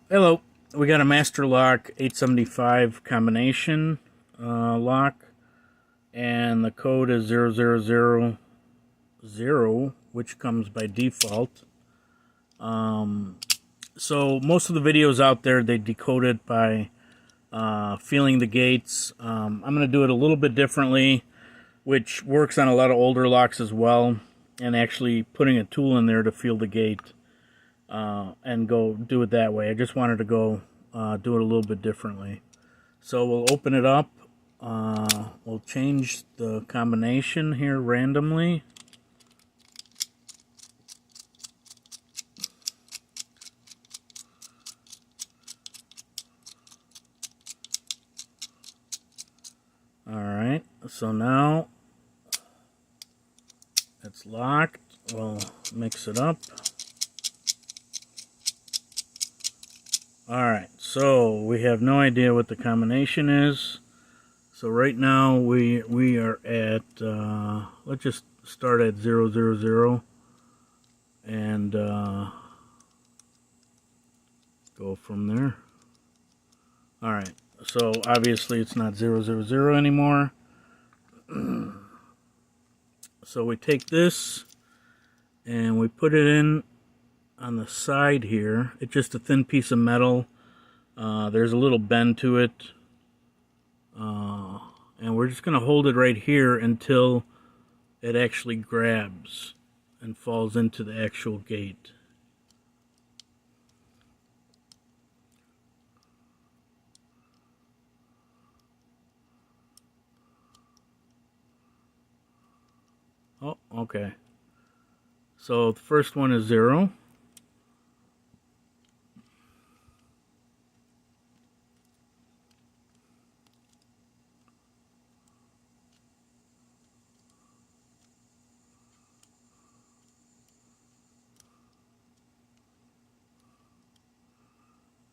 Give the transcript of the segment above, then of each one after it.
Hello, we got a master lock 875 combination lock, and the code is 0000, which comes by default. So most of the videos out there, they decode it by feeling the gates. I'm going to do it a little bit differently, which works on a lot of older locks as well, and actually putting a tool in there to feel the gate. And go do it that way. I just wanted to go do it a little bit differently. So we'll open it up. We'll change the combination here randomly. Alright, so now it's locked. We'll mix it up. Alright, so we have no idea what the combination is. So right now we are at, let's just start at 000 and go from there. Alright, so obviously it's not 000 anymore. So we take this and we put it in on the side here. It's just a thin piece of metal. There's a little bend to it. And we're just going to hold it right here until it actually grabs and falls into the actual gate. Oh, okay. So the first one is 0.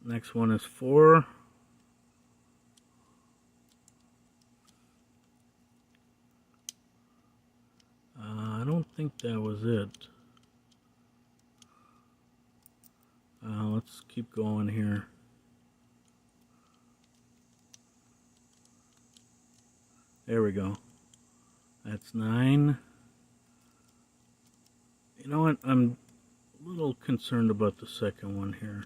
Next one is 4. I don't think that was it. Let's keep going here. There we go. That's 9. You know what? I'm a little concerned about the second one here.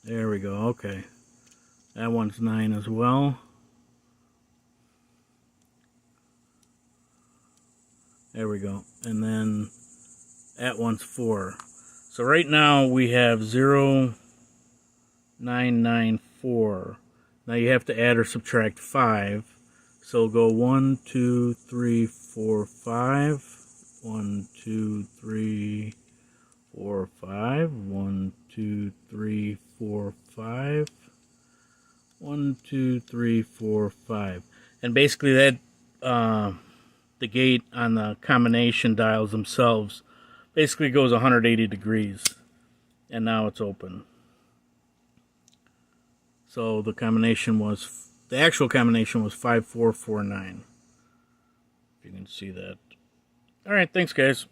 There we go. Okay. That one's 9 as well. There we go. And then that one's 4. So right now we have 0994. Now you have to add or subtract 5. So go 1, 2, 3, 4, 5. 1, 2, 3, 4, 5. 1, 2, 3, 4, 5. 1, 2, 3, 4, 5. And basically that the gate on the combination dials themselves basically goes 180 degrees, and now it's open. So the actual combination was 5449. If you can see that. All right, thanks guys.